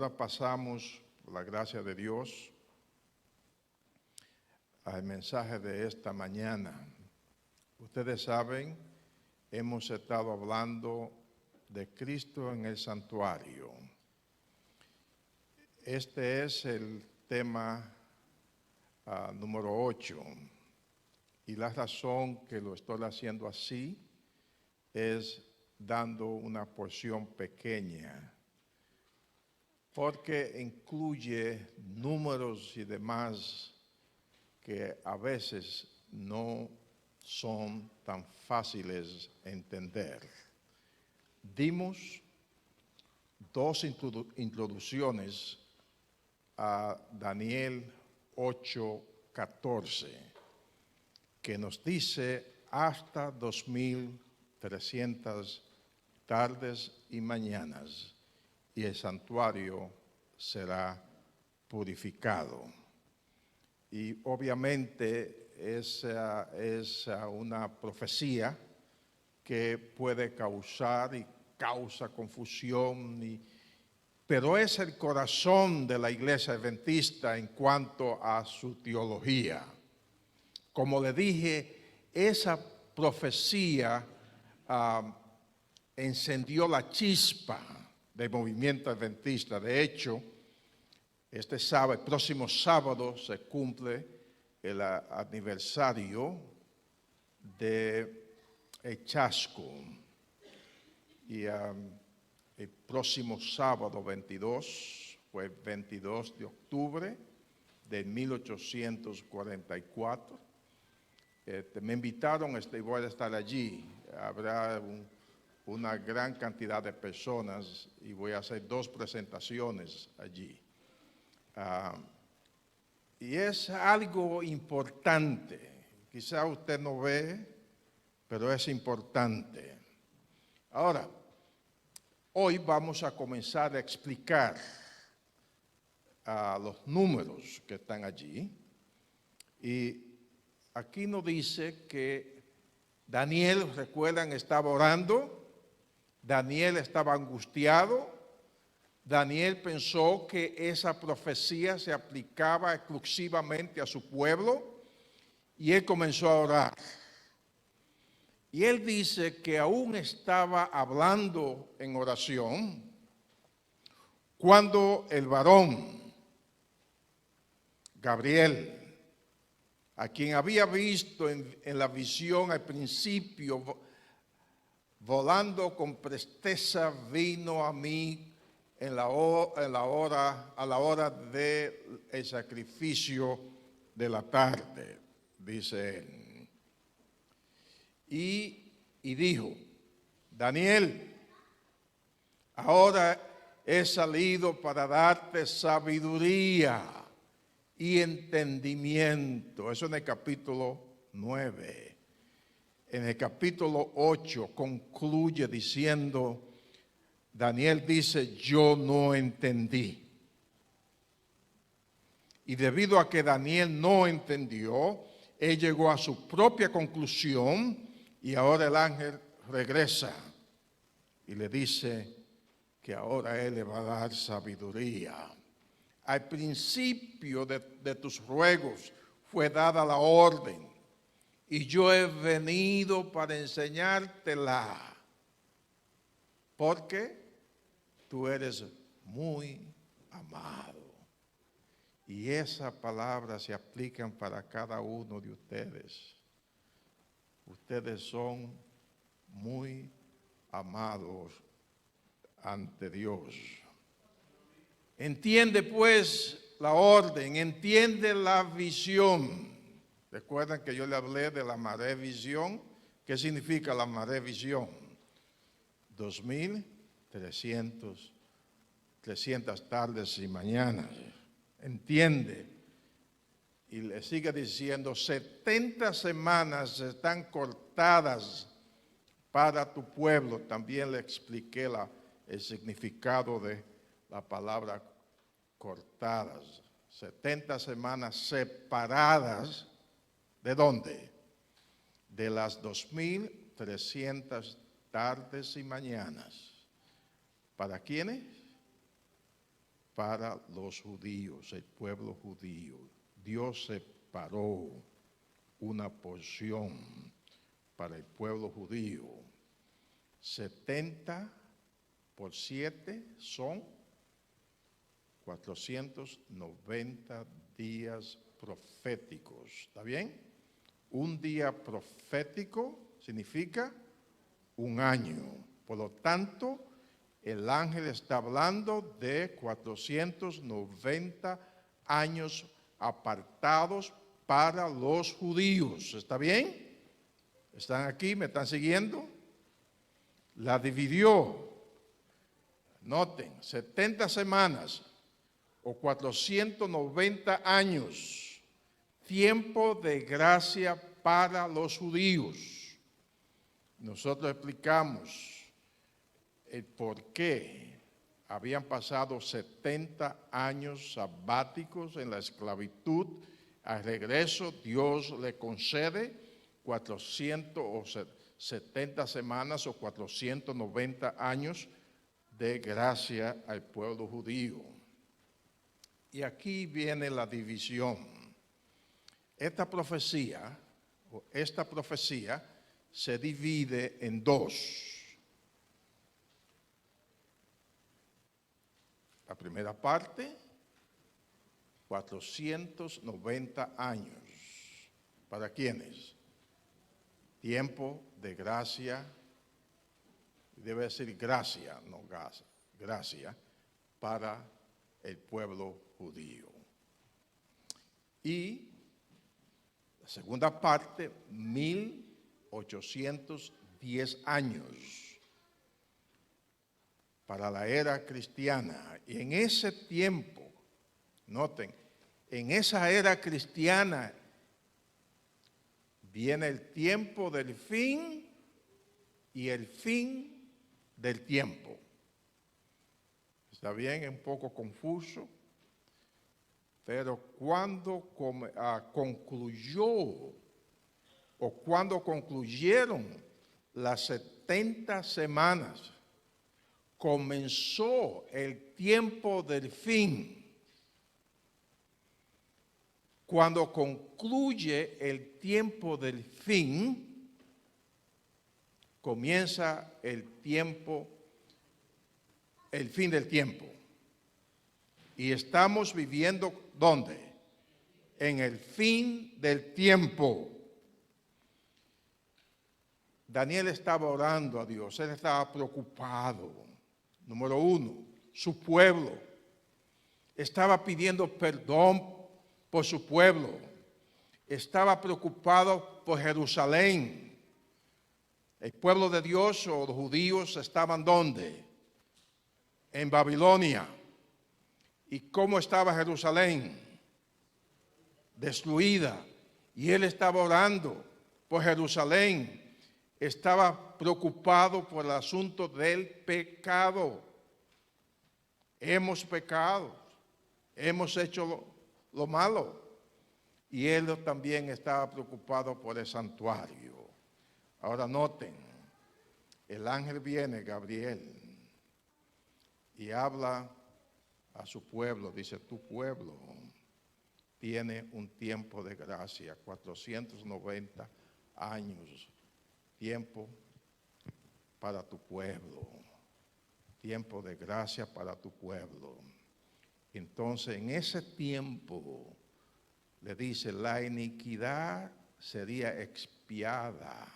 ahora pasamos, por la gracia de Dios, al mensaje de esta mañana. Ustedes saben, hemos estado hablando de Cristo en el santuario. Este es el tema número 8. Y la razón que lo estoy haciendo así es dando una porción pequeña, porque incluye números y demás que a veces no son tan fáciles de entender. Dimos dos introducciones a Daniel 8:14, que nos dice hasta 2300 tardes y mañanas, y el santuario será purificado. Y obviamente esa es una profecía que puede causar y causa confusión, pero es el corazón de la iglesia adventista en cuanto a su teología. Como le dije, esa profecía encendió la chispa del movimiento adventista. De hecho, el próximo sábado se cumple el aniversario de Echasco. Y el próximo sábado 22, fue el 22 de octubre de 1844. Me invitaron, voy a estar allí. Habrá una gran cantidad de personas y voy a hacer 2 presentaciones allí. Y es algo importante. Quizá usted no ve, pero es importante. Ahora, hoy vamos a comenzar a explicar los números que están allí. Y aquí nos dice que Daniel, recuerdan, estaba orando. Daniel estaba angustiado. Daniel pensó que esa profecía se aplicaba exclusivamente a su pueblo y él comenzó a orar. Y él dice que aún estaba hablando en oración cuando el varón Gabriel, a quien había visto en la visión al principio, volando con presteza, vino a mí a la hora del sacrificio de la tarde, dice él. Y dijo: Daniel, ahora he salido para darte sabiduría y entendimiento. Eso en el capítulo 9. En el capítulo 8 concluye diciendo, Daniel dice, yo no entendí. Y debido a que Daniel no entendió, él llegó a su propia conclusión y ahora el ángel regresa y le dice que ahora él le va a dar sabiduría. Al principio de tus ruegos fue dada la orden y yo he venido para enseñártela, porque tú eres muy amado. Y esa palabra se aplica para cada uno de ustedes. Ustedes son muy amados ante Dios. Entiende pues la orden, entiende la visión. Recuerdan que yo le hablé de la marevisión. ¿Qué significa la marevisión? 2300 tardes y mañanas. Entiende. Y le sigue diciendo, 70 semanas están cortadas para tu pueblo. También le expliqué el significado de la palabra cortadas. 70 semanas separadas. ¿De dónde? De las 2300 tardes y mañanas. ¿Para quiénes? para los judíos, el pueblo judío. Dios separó una porción para el pueblo judío. 70 por 7 son 490 días proféticos. ¿Está bien? Un día profético significa un año. Por lo tanto, el ángel está hablando de 490 años apartados para los judíos. ¿Está bien? ¿Están aquí? ¿Me están siguiendo? La dividió. Noten, 70 semanas o 490 años, tiempo de gracia para los judíos. Nosotros explicamos el por qué habían pasado 70 años sabáticos en la esclavitud. Al regreso, Dios le concede 470 semanas o 490 años de gracia al pueblo judío. Y aquí viene la división. Esta profecía se divide en dos. La primera parte, 490 años. ¿Para quiénes? Tiempo de gracia, debe decir gracia, no gracia, para el pueblo judío. Y la segunda parte, 1810 años para la era cristiana. Y en ese tiempo, noten, en esa era cristiana viene el tiempo del fin y el fin del tiempo. ¿Está bien? Es un poco confuso. Pero cuando concluyeron las 70 semanas, comenzó el tiempo del fin. Cuando concluye el tiempo del fin, comienza el fin del tiempo. Y estamos viviendo, ¿dónde? En el fin del tiempo. Daniel estaba orando a Dios, él estaba preocupado. Número uno, su pueblo. Estaba pidiendo perdón por su pueblo. Estaba preocupado por Jerusalén. El pueblo de Dios o los judíos estaban ¿dónde? En Babilonia. ¿Y cómo estaba Jerusalén? Destruida. Y él estaba orando por Jerusalén. Estaba preocupado por el asunto del pecado. Hemos pecado. Hemos hecho lo malo. Y él también estaba preocupado por el santuario. Ahora noten, el ángel viene, Gabriel, y habla a su pueblo. Dice, tu pueblo tiene un tiempo de gracia, 490 años. Tiempo para tu pueblo. Tiempo de gracia para tu pueblo. Entonces, en ese tiempo, le dice, la iniquidad sería expiada.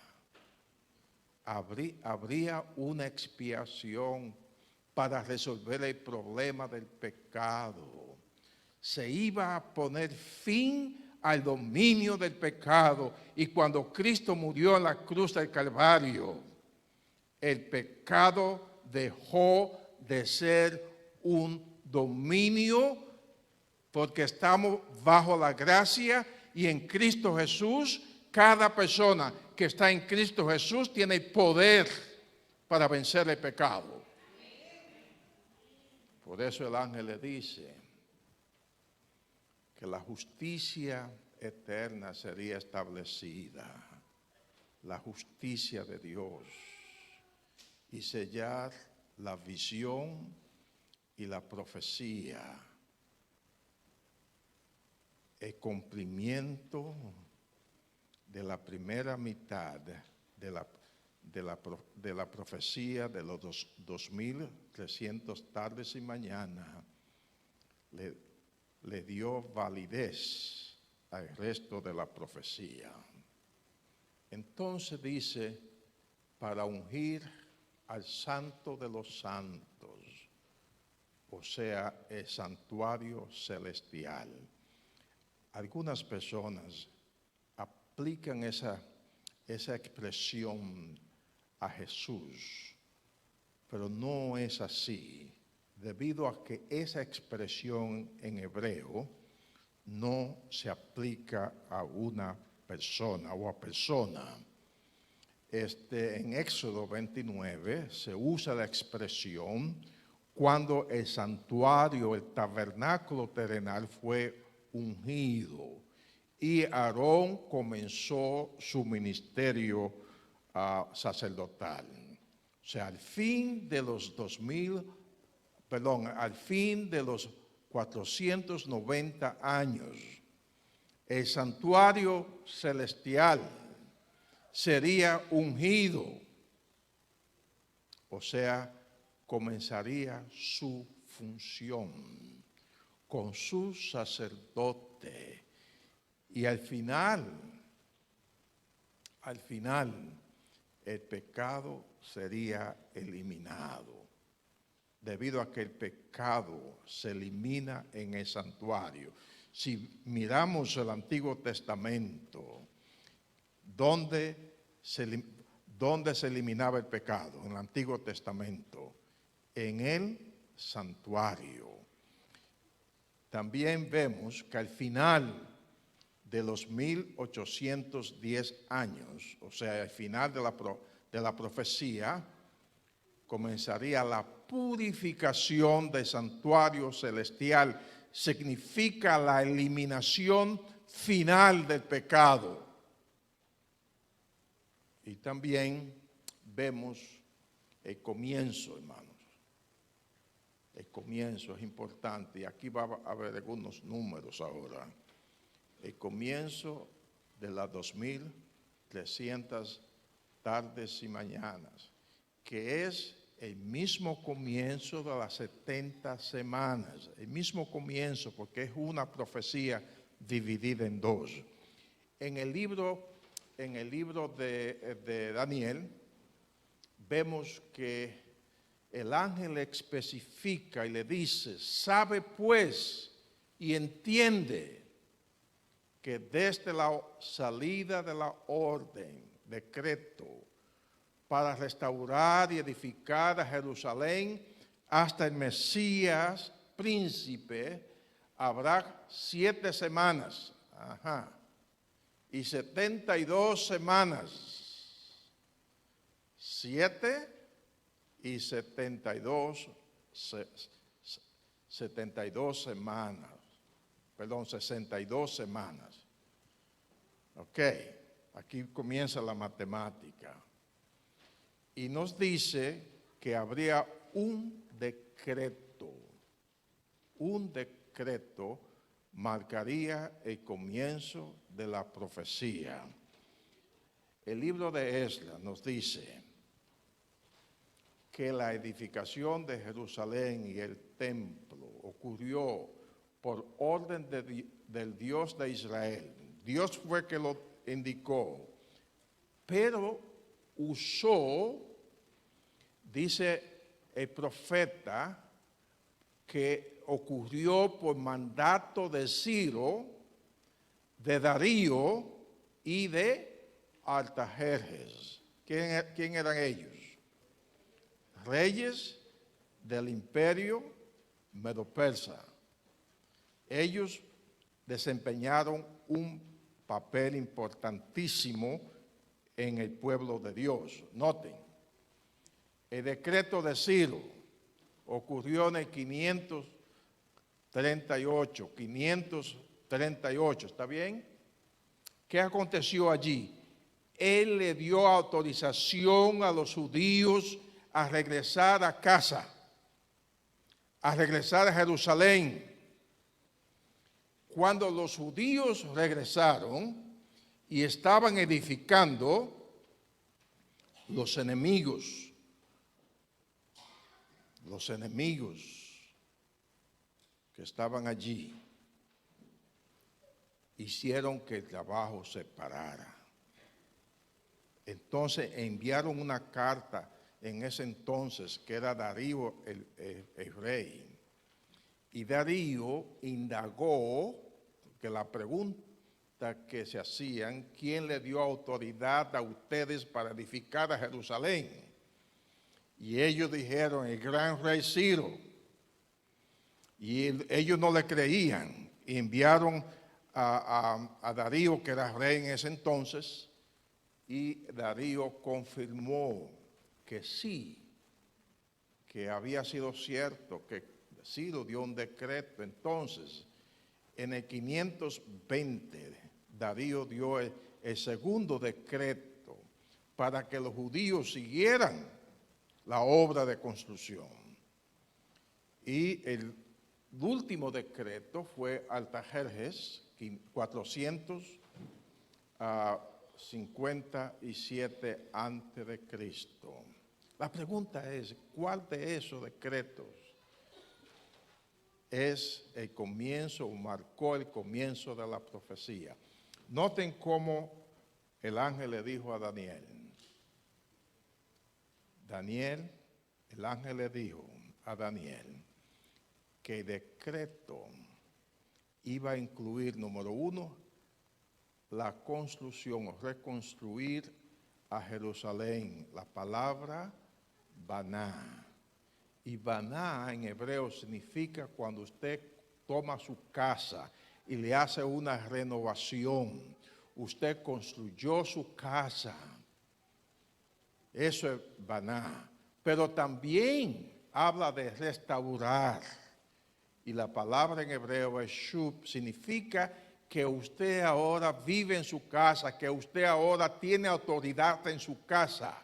Habría una expiación para resolver el problema del pecado. Se iba a poner fin al dominio del pecado. Y cuando Cristo murió en la cruz del Calvario, el pecado dejó de ser un dominio, porque estamos bajo la gracia y en Cristo Jesús. Cada persona que está en Cristo Jesús tiene el poder para vencer el pecado. Por eso el ángel le dice que la justicia eterna sería establecida, la justicia de Dios, y sellar la visión y la profecía, el cumplimiento de la primera mitad de la profecía de los 2300 tardes y mañana le dio validez al resto de la profecía. Entonces dice, para ungir al Santo de los Santos, o sea, el santuario celestial. Algunas personas aplican esa expresión a Jesús, pero no es así, debido a que esa expresión en hebreo no se aplica a una persona o a persona. En Éxodo 29 se usa la expresión cuando el santuario, el tabernáculo terrenal fue ungido y Aarón comenzó su ministerio sacerdotal. O sea, al fin de los 490 años, el santuario celestial sería ungido, o sea, comenzaría su función con su sacerdote. Y al final, el pecado sería eliminado, debido a que el pecado se elimina en el santuario. Si miramos el Antiguo Testamento, ¿dónde se eliminaba el pecado? En el Antiguo Testamento, en el santuario. También vemos que al final de los 1810 años, o sea, al final de la profecía, comenzaría la purificación del santuario celestial. Significa la eliminación final del pecado. Y también vemos el comienzo, hermanos. El comienzo es importante, y aquí va a haber algunos números ahora. El comienzo de las 2300 tardes y mañanas, que es el mismo comienzo de las 70 semanas, el mismo comienzo, porque es una profecía dividida en dos. En el libro de Daniel, vemos que el ángel especifica y le dice, sabe pues y entiende que desde la salida de la orden, decreto, para restaurar y edificar a Jerusalén hasta el Mesías, príncipe, habrá 7 semanas. Y 72 semanas. 7 y 72 semanas. Perdón, 62 semanas. Ok, aquí comienza la matemática. Y nos dice que habría un decreto. Un decreto marcaría el comienzo de la profecía. El libro de Esdras nos dice que la edificación de Jerusalén y el templo ocurrió por orden del Dios de Israel. Dios fue que lo indicó, pero usó, dice el profeta, que ocurrió por mandato de Ciro, de Darío y de Artajerjes. ¿Quién eran ellos? Reyes del imperio medo-persa. Ellos desempeñaron un papel importantísimo en el pueblo de Dios. Noten, el decreto de Ciro ocurrió en el 538, ¿está bien? ¿Qué aconteció allí? Él le dio autorización a los judíos a regresar a casa, a regresar a Jerusalén. Cuando los judíos regresaron y estaban edificando, los enemigos que estaban allí hicieron que el trabajo se parara. Entonces enviaron una carta en ese entonces, que era Darío el rey. Y Darío indagó, que la pregunta que se hacían, ¿quién le dio autoridad a ustedes para edificar a Jerusalén? Y ellos dijeron, el gran rey Ciro. Y ellos no le creían. Y enviaron a Darío, que era rey en ese entonces, y Darío confirmó que sí, que había sido cierto, que Ciro dio un decreto. Entonces, en el 520, Darío dio el segundo decreto para que los judíos siguieran la obra de construcción. Y el último decreto fue Artajerjes, 457 a.C. La pregunta es, ¿cuál de esos decretos es el comienzo o marcó el comienzo de la profecía? Noten cómo el ángel le dijo a Daniel. El ángel le dijo a Daniel que el decreto iba a incluir, número uno, la construcción o reconstruir a Jerusalén, la palabra Baná. Y Baná en hebreo significa cuando usted toma su casa y le hace una renovación. Usted construyó su casa. Eso es Baná. Pero también habla de restaurar. Y la palabra en hebreo es shub, significa que usted ahora vive en su casa, que usted ahora tiene autoridad en su casa.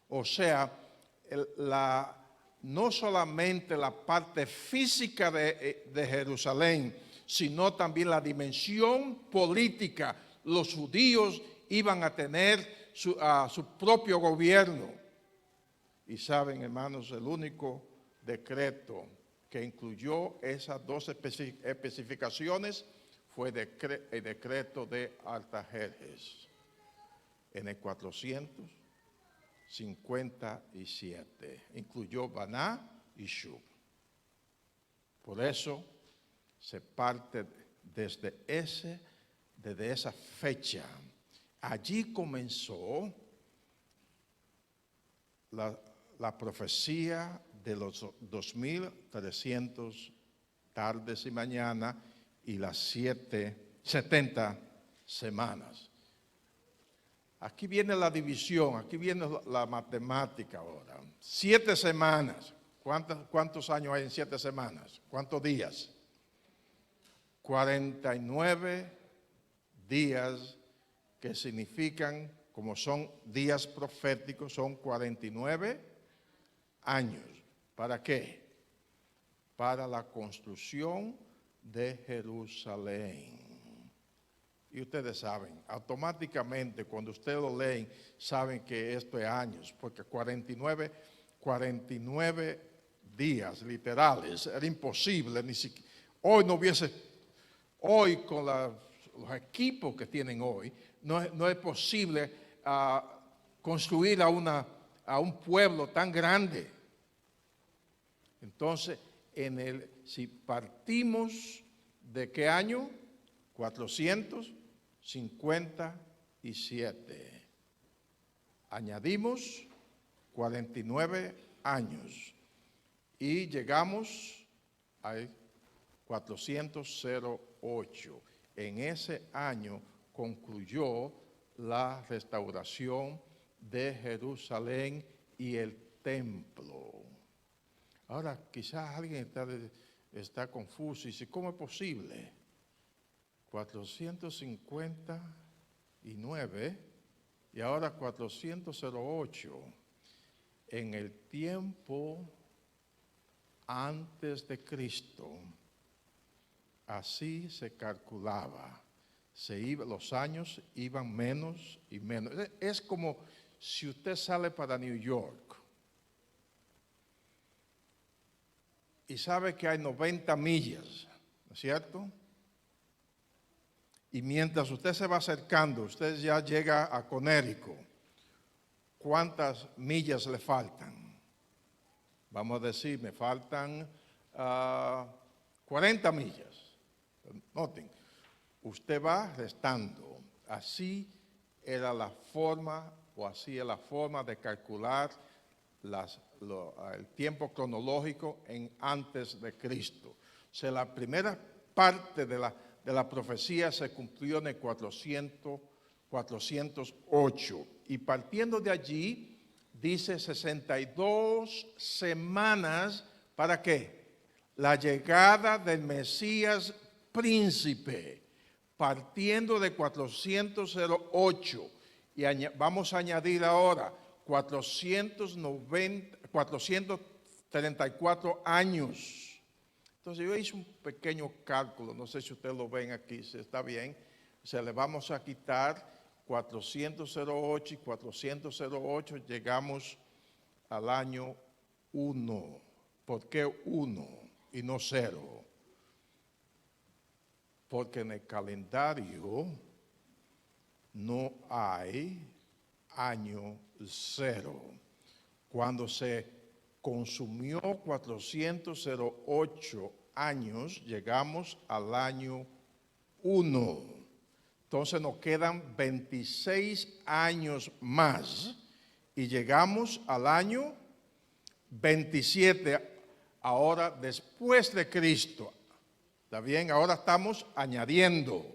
O sea, no solamente la parte física de Jerusalén, sino también la dimensión política. Los judíos iban a tener su propio gobierno. Y saben, hermanos, el único decreto que incluyó esas dos especificaciones fue el decreto de Artajerjes en el 457. Incluyó Baná y Shub. Por eso se parte desde esa fecha. Allí comenzó la profecía de los 2300 tardes y mañanas y las 70 semanas. Aquí viene la división, aquí viene la matemática ahora. 7 semanas. ¿Cuántos años hay en 7 semanas? ¿Cuántos días? 49 días, que significan, como son días proféticos, son 49 años. ¿Para qué? Para la construcción de Jerusalén. Y ustedes saben, automáticamente cuando ustedes lo leen, saben que esto es años, porque 49 días literales, era imposible, ni siquiera, hoy con los equipos que tienen hoy, no es posible construir a un pueblo tan grande. Entonces, si partimos de qué año, 457, añadimos 49 años y llegamos al 408. En ese año concluyó la restauración de Jerusalén y el templo. Ahora, quizás alguien está confuso y dice, ¿cómo es posible? 459 y ahora 408. En el tiempo antes de Cristo, así se calculaba. Los años iban menos y menos. Es como si usted sale para New York y sabe que hay 90 millas, ¿no es cierto? Y mientras usted se va acercando, usted ya llega a Connecticut. ¿Cuántas millas le faltan? Vamos a decir, me faltan 40 millas. Noten, usted va restando. Así era la forma, o así es la forma de calcular el tiempo cronológico antes de Cristo. O sea, la primera parte de la profecía se cumplió en el 408. Y partiendo de allí, dice 62 semanas, ¿para qué? La llegada del Mesías príncipe, partiendo de 408. Y vamos a añadir ahora 434 años. Entonces yo hice un pequeño cálculo, no sé si ustedes lo ven aquí, si está bien. O sea, le vamos a quitar 408 y 408, llegamos al año 1. ¿Por qué 1 y no 0? Porque en el calendario no hay año 0. Cuando se consumió 408 años, llegamos al año 1. Entonces nos quedan 26 años más y llegamos al año 27, ahora después de Cristo. ¿Está bien? Ahora estamos añadiendo.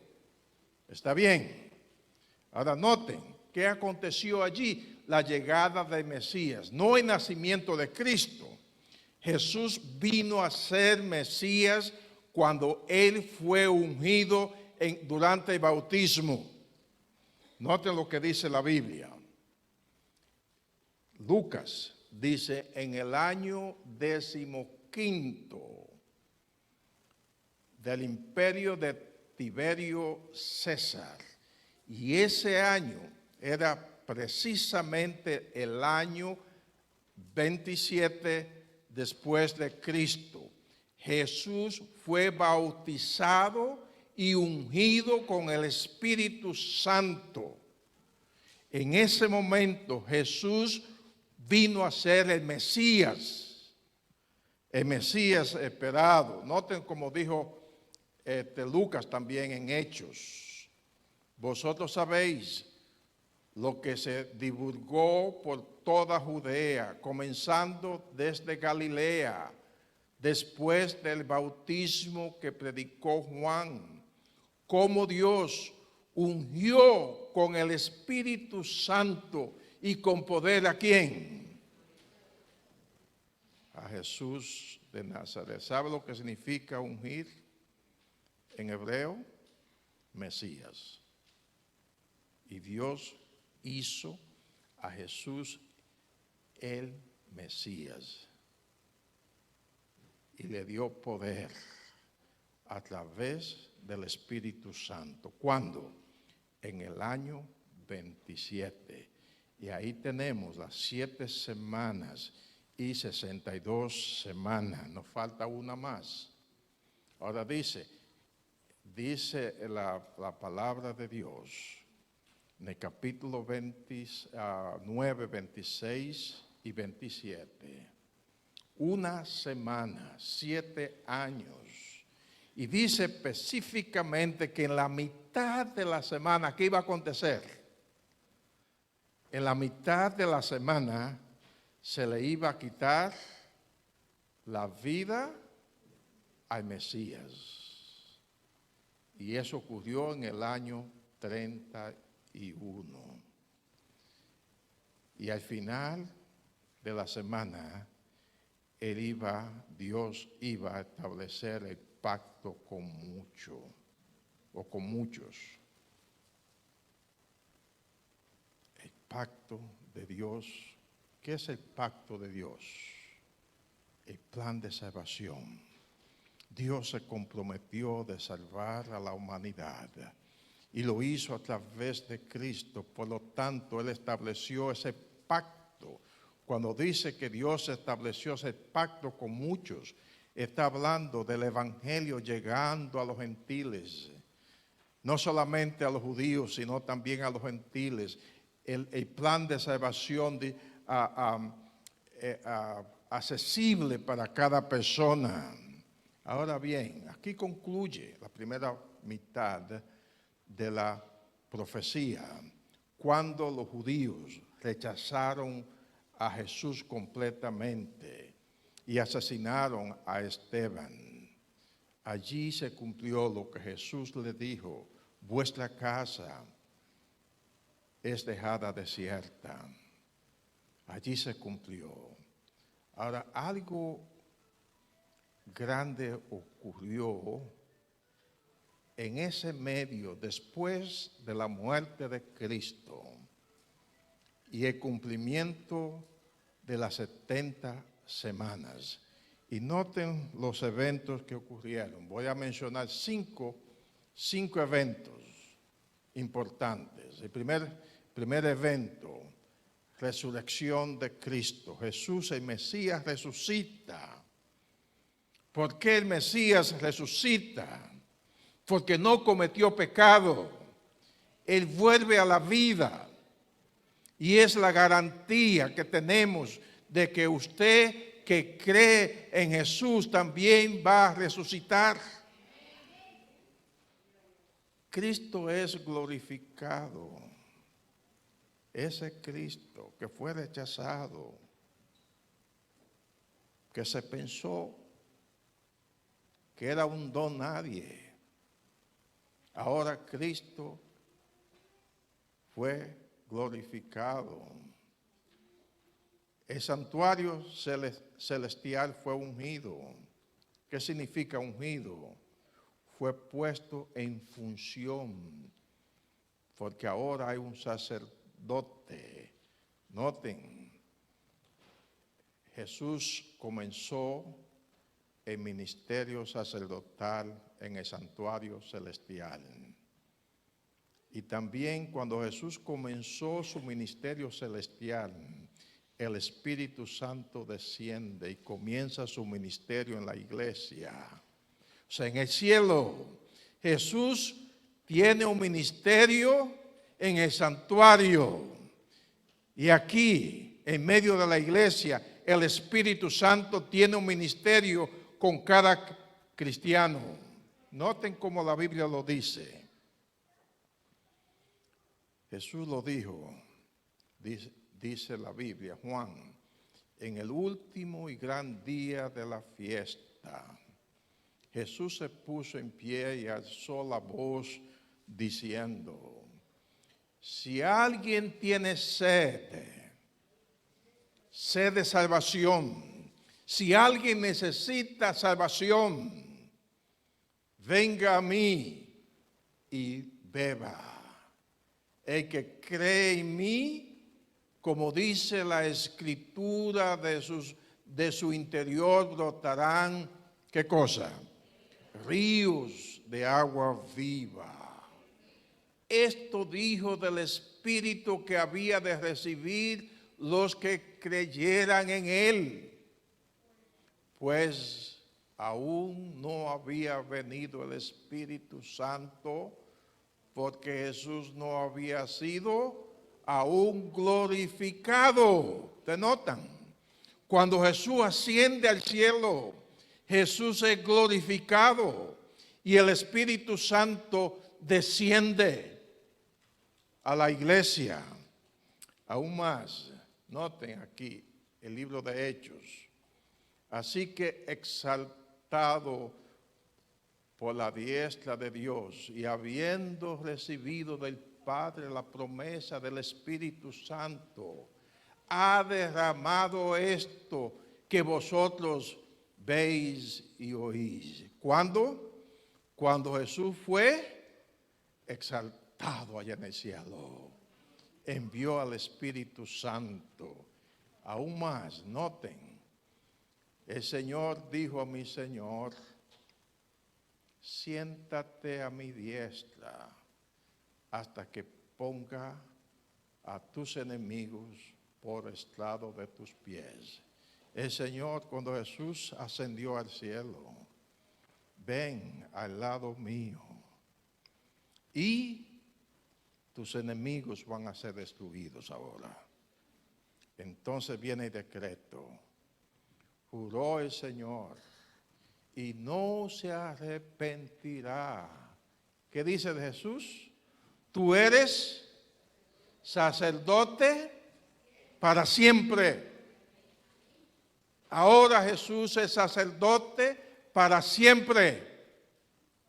¿Está bien? Ahora noten, ¿qué aconteció allí? La llegada del Mesías, no el nacimiento de Cristo. Jesús vino a ser Mesías cuando Él fue ungido durante el bautismo. Noten lo que dice la Biblia. Lucas dice, en el año 15 del imperio de Tiberio César. Y ese año era precisamente el año 27 después de Cristo. Jesús fue bautizado y ungido con el Espíritu Santo. En ese momento Jesús vino a ser el Mesías esperado. Noten como dijo Lucas también en Hechos. Vosotros sabéis lo que se divulgó por toda Judea, comenzando desde Galilea, después del bautismo que predicó Juan, cómo Dios ungió con el Espíritu Santo y con poder, ¿a quién? A Jesús de Nazaret. ¿Sabe lo que significa ungir en hebreo? Mesías. Y Dios hizo a Jesús el Mesías y le dio poder a través del Espíritu Santo. ¿Cuándo? En el año 27. Y ahí tenemos las 7 semanas y 62 semanas. Nos falta una más. Ahora dice la palabra de Dios en el capítulo 29, 26 y 27. Una semana, 7 años. Y dice específicamente que en la mitad de la semana, ¿qué iba a acontecer? En la mitad de la semana se le iba a quitar la vida al Mesías. Y eso ocurrió en el año 31. Y al final de la semana, Dios iba a establecer el pacto con muchos. El pacto de Dios. ¿Qué es el pacto de Dios? el plan de salvación. Dios se comprometió de salvar a la humanidad y lo hizo a través de Cristo. Por lo tanto, Él estableció ese pacto. Cuando dice que Dios estableció ese pacto con muchos, está hablando del evangelio llegando a los gentiles. No solamente a los judíos, sino también a los gentiles. El plan de salvación accesible para cada persona. Ahora bien, aquí concluye la primera mitad de la profecía, cuando los judíos rechazaron a Jesús completamente y asesinaron a Esteban. Allí se cumplió lo que Jesús le dijo: vuestra casa es dejada desierta. Allí se cumplió. Ahora, algo grande ocurrió en ese medio después de la muerte de Cristo y el cumplimiento de las 70 semanas. Y noten los eventos que ocurrieron. Voy a mencionar cinco eventos importantes. El primer evento, resurrección de Cristo. Jesús, el Mesías, resucita. ¿Por qué el Mesías resucita? Porque no cometió pecado. Él vuelve a la vida. Y es la garantía que tenemos de que usted que cree en Jesús también va a resucitar. Cristo es glorificado. Ese Cristo que fue rechazado, que se pensó que era un don nadie. Ahora Cristo fue glorificado. El santuario celestial fue ungido. ¿Qué significa ungido? Fue puesto en función, porque ahora hay un sacerdote. Noten, Jesús comenzó el ministerio sacerdotal en el santuario celestial. Y también cuando Jesús comenzó su ministerio celestial, el Espíritu Santo desciende y comienza su ministerio en la iglesia. O sea, en el cielo, Jesús tiene un ministerio en el santuario. Y aquí, en medio de la iglesia, el Espíritu Santo tiene un ministerio con cada cristiano. Noten cómo la Biblia lo dice. Jesús lo dijo, dice la Biblia, Juan, en el último y gran día de la fiesta, Jesús se puso en pie y alzó la voz diciendo: si alguien tiene sed de salvación, si alguien necesita salvación, venga a mí y beba. El que cree en mí, como dice la Escritura, de su interior brotarán, ¿qué cosa? Ríos de agua viva. Esto dijo del Espíritu que había de recibir los que creyeran en Él, pues aún no había venido el Espíritu Santo, porque Jesús no había sido aún glorificado. ¿Te notan? Cuando Jesús asciende al cielo, Jesús es glorificado y el Espíritu Santo desciende a la iglesia. Aún más, noten aquí el libro de Hechos. Así que exaltado por la diestra de Dios y habiendo recibido del Padre la promesa del Espíritu Santo, ha derramado esto que vosotros veis y oís. ¿Cuándo? Cuando Jesús fue exaltado allá en el cielo. Envió al Espíritu Santo. Aún más, noten, El Señor dijo a mi Señor, siéntate a mi diestra hasta que ponga a tus enemigos por estrado de tus pies. El Señor, cuando Jesús ascendió al cielo, ven al lado mío y tus enemigos van a ser destruidos ahora. Entonces viene el decreto. Juró el Señor y no se arrepentirá. ¿Qué dice de Jesús? Tú eres sacerdote para siempre. Ahora Jesús es sacerdote para siempre.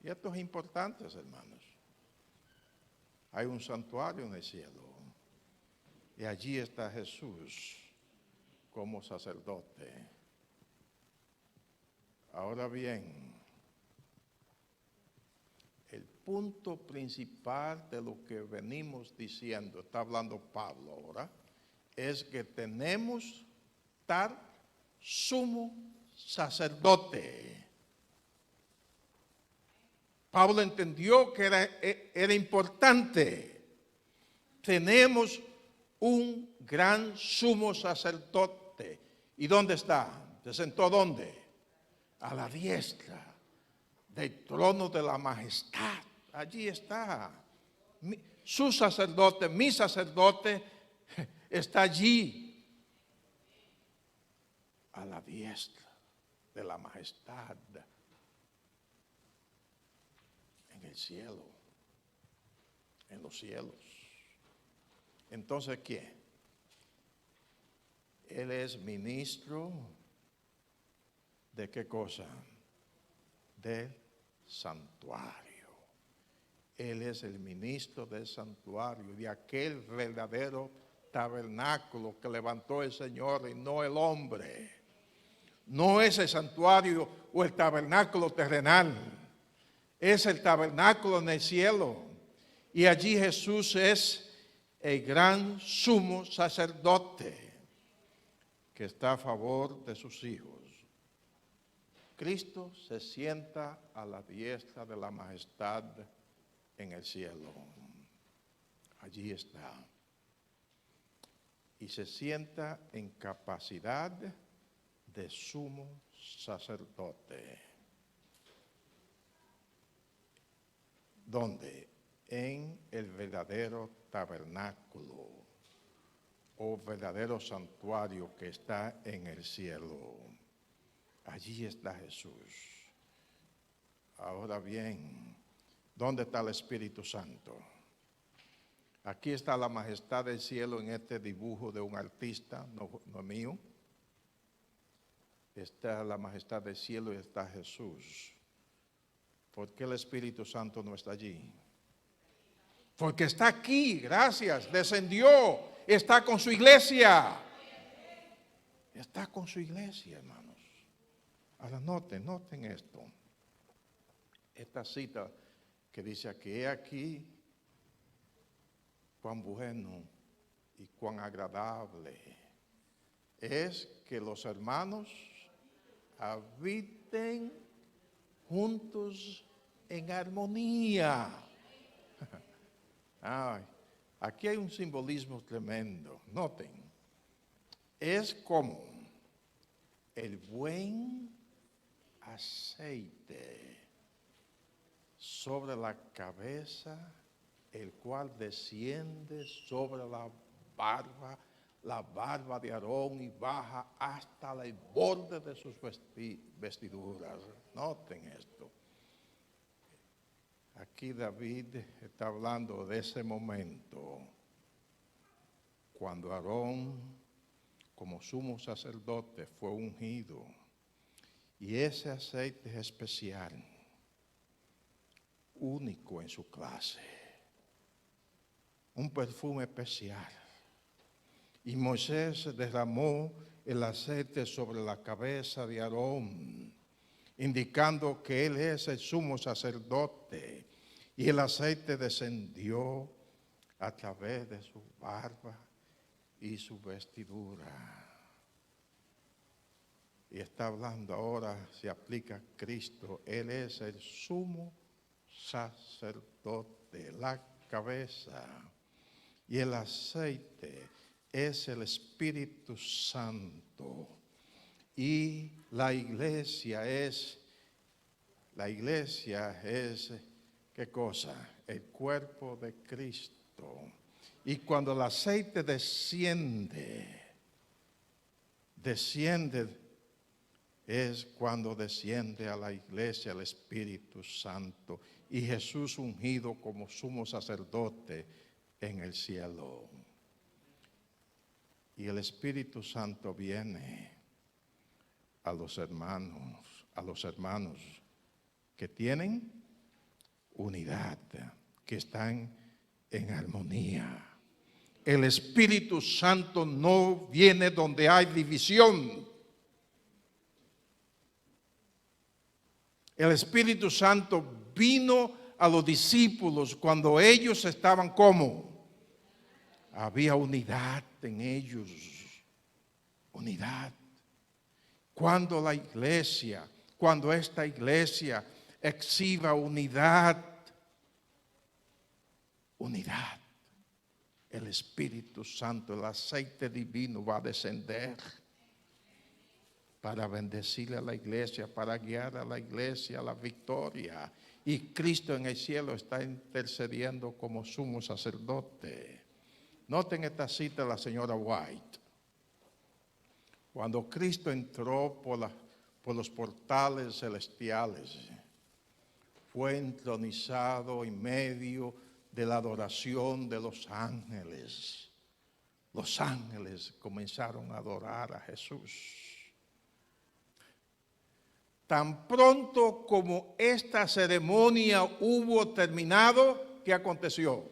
Y esto es importante, hermanos. Hay un santuario en el cielo y allí está Jesús como sacerdote. Ahora bien, el punto principal de lo que venimos diciendo, está hablando Pablo ahora, es que tenemos tal sumo sacerdote. Pablo entendió que era importante. Tenemos un gran sumo sacerdote. ¿Y dónde está? ¿Se sentó dónde? A la diestra del trono de la majestad. Allí está. Su sacerdote, mi sacerdote, está allí. A la diestra de la majestad. En el cielo. En los cielos. Entonces, ¿quién? Él es ministro. ¿De qué cosa? Del santuario. Él es el ministro del santuario, de aquel verdadero tabernáculo que levantó el Señor y no el hombre. No es el santuario o el tabernáculo terrenal, es el tabernáculo en el cielo. Y allí Jesús es el gran sumo sacerdote que está a favor de sus hijos. Cristo se sienta a la diestra de la majestad en el cielo. Allí está. Y se sienta en capacidad de sumo sacerdote. ¿Dónde? En el verdadero tabernáculo o verdadero santuario que está en el cielo. Allí está Jesús. Ahora bien, ¿dónde está el Espíritu Santo? Aquí está la majestad del cielo en este dibujo de un artista, no mío. Está la majestad del cielo y está Jesús. ¿Por qué el Espíritu Santo no está allí? Porque está aquí, gracias, descendió, está con su iglesia. Está con su iglesia, hermanos. Ahora noten esto. Esta cita que dice aquí, he aquí cuán bueno y cuán agradable es que los hermanos habiten juntos en armonía. Ay, aquí hay un simbolismo tremendo. Noten, es como el buen aceite sobre la cabeza, el cual desciende sobre la barba de Aarón y baja hasta el borde de sus vestiduras. Noten esto. Aquí David está hablando de ese momento cuando Aarón, como sumo sacerdote, fue ungido. Y ese aceite es especial, único en su clase, un perfume especial. Y Moisés derramó el aceite sobre la cabeza de Aarón, indicando que él es el sumo sacerdote. Y el aceite descendió a través de su barba y su vestidura. Y está hablando ahora se aplica a Cristo. Él es el sumo sacerdote, la cabeza. Y el aceite es el Espíritu Santo. Y la iglesia es, ¿qué cosa? El cuerpo de Cristo. Y cuando el aceite desciende es cuando desciende a la iglesia el Espíritu Santo y Jesús ungido como sumo sacerdote en el cielo. Y el Espíritu Santo viene a los hermanos que tienen unidad, que están en armonía. El Espíritu Santo no viene donde hay división. El Espíritu Santo vino a los discípulos cuando ellos estaban como. Había unidad en ellos. Unidad. Cuando esta iglesia exhiba unidad, el Espíritu Santo, el aceite divino va a descender para bendecirle a la iglesia, para guiar a la iglesia a la victoria. Y Cristo en el cielo está intercediendo como sumo sacerdote. Noten esta cita de la señora White. Cuando Cristo entró por los portales celestiales, fue entronizado en medio de la adoración de los ángeles. Los ángeles comenzaron a adorar a Jesús. Tan pronto como esta ceremonia hubo terminado, ¿qué aconteció?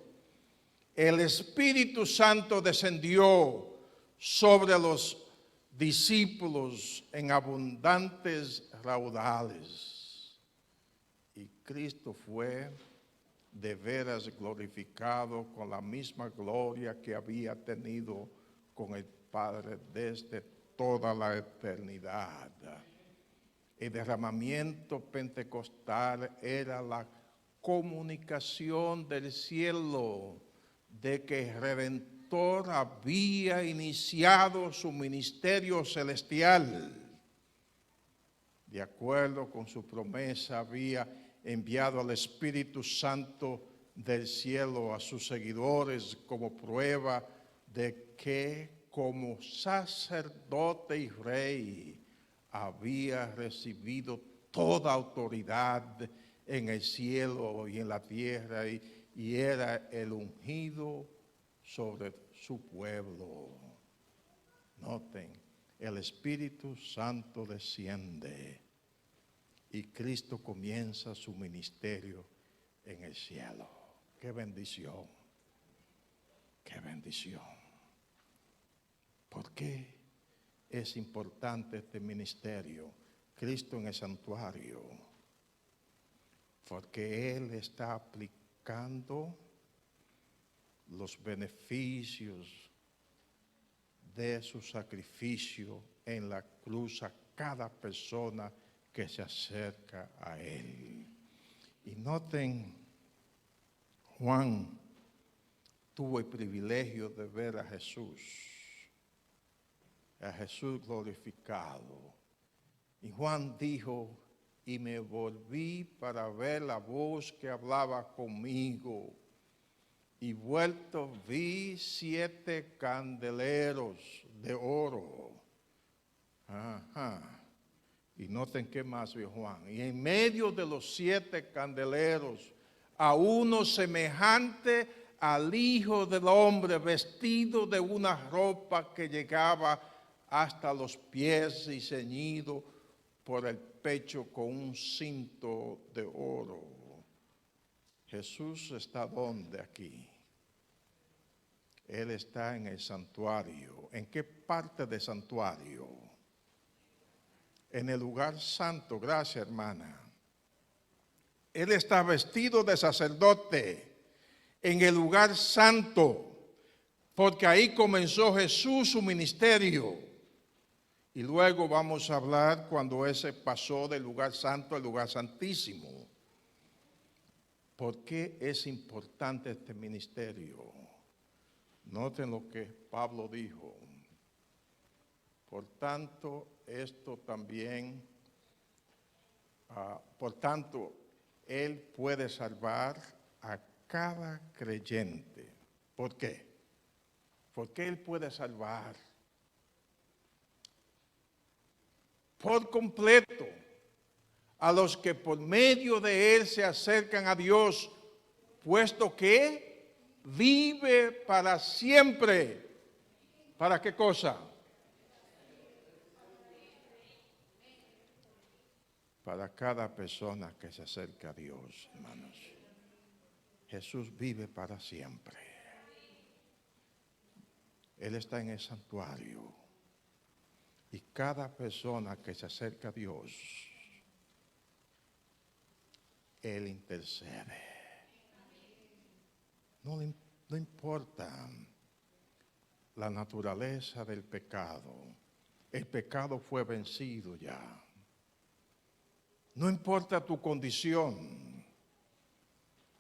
El Espíritu Santo descendió sobre los discípulos en abundantes raudales. Y Cristo fue de veras glorificado con la misma gloria que había tenido con el Padre desde toda la eternidad. El derramamiento pentecostal era la comunicación del cielo de que el Redentor había iniciado su ministerio celestial. De acuerdo con su promesa, había enviado al Espíritu Santo del cielo a sus seguidores como prueba de que como sacerdote y rey había recibido toda autoridad en el cielo y en la tierra y era el ungido sobre su pueblo. Noten, el Espíritu Santo desciende y Cristo comienza su ministerio en el cielo. ¡Qué bendición! ¡Qué bendición! ¿Por qué es importante este ministerio? Cristo en el santuario. Porque Él está aplicando los beneficios de su sacrificio en la cruz a cada persona que se acerca a Él. Y noten, Juan tuvo el privilegio de ver a Jesús glorificado. Y Juan dijo, y me volví para ver la voz que hablaba conmigo. Y vuelto vi 7 candeleros de oro. Ajá. Y noten qué más vio Juan. Y en medio de los 7 candeleros, a uno semejante al Hijo del Hombre, vestido de una ropa que llegaba hasta los pies y ceñido por el pecho con un cinto de oro. Jesús está ¿dónde aquí? Él está en el santuario. ¿En qué parte del santuario? En el lugar santo. Gracias, hermana. Él está vestido de sacerdote en el lugar santo, porque ahí comenzó Jesús su ministerio. Y luego vamos a hablar cuando ese pasó del lugar santo al lugar santísimo. ¿Por qué es importante este ministerio? Noten lo que Pablo dijo. Por tanto, esto también, por tanto, Él puede salvar a cada creyente. ¿Por qué? Porque Él puede salvar por completo a los que por medio de Él se acercan a Dios, puesto que vive para siempre. ¿Para qué cosa? Para cada persona que se acerca a Dios, hermanos. Jesús vive para siempre. Él está en el santuario. Y cada persona que se acerca a Dios, Él intercede. No importa la naturaleza del pecado. El pecado fue vencido ya. No importa tu condición.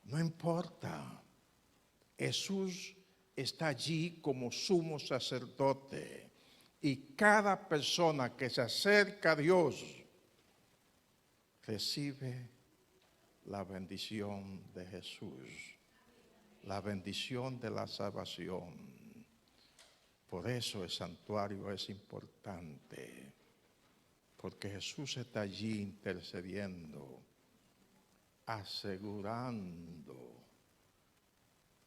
No importa. Jesús está allí como sumo sacerdote. Y cada persona que se acerca a Dios recibe la bendición de Jesús, la bendición de la salvación. Por eso el santuario es importante, porque Jesús está allí intercediendo, asegurando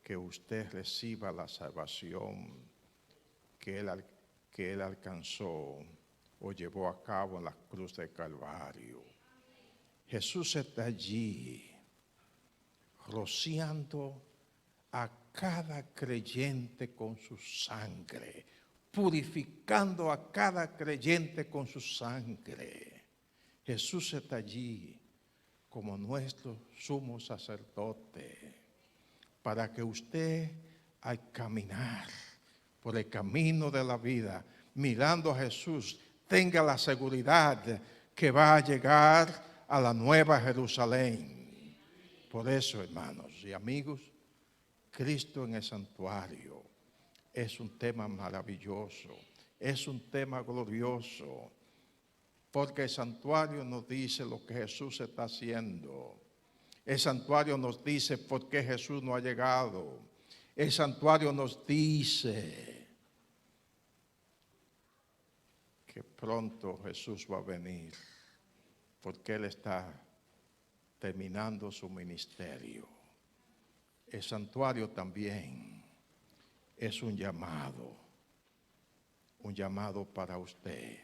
que usted reciba la salvación que Él alcanzó o llevó a cabo en la cruz del Calvario. Jesús está allí rociando a cada creyente con su sangre, purificando a cada creyente con su sangre. Jesús está allí como nuestro sumo sacerdote, para que usted al caminar por el camino de la vida, mirando a Jesús, tenga la seguridad que va a llegar a la nueva Jerusalén. Por eso, hermanos y amigos, Cristo en el santuario es un tema maravilloso, es un tema glorioso, porque el santuario nos dice lo que Jesús está haciendo. El santuario nos dice por qué Jesús no ha llegado. El santuario nos dice que pronto Jesús va a venir, porque Él está terminando su ministerio. El santuario también es un llamado para usted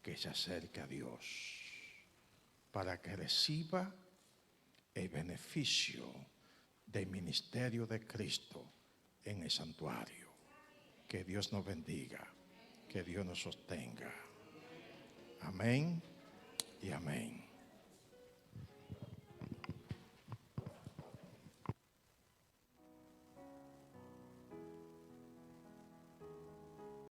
que se acerque a Dios, para que reciba el beneficio del ministerio de Cristo en el santuario. Que Dios nos bendiga, que Dios nos sostenga. Amén.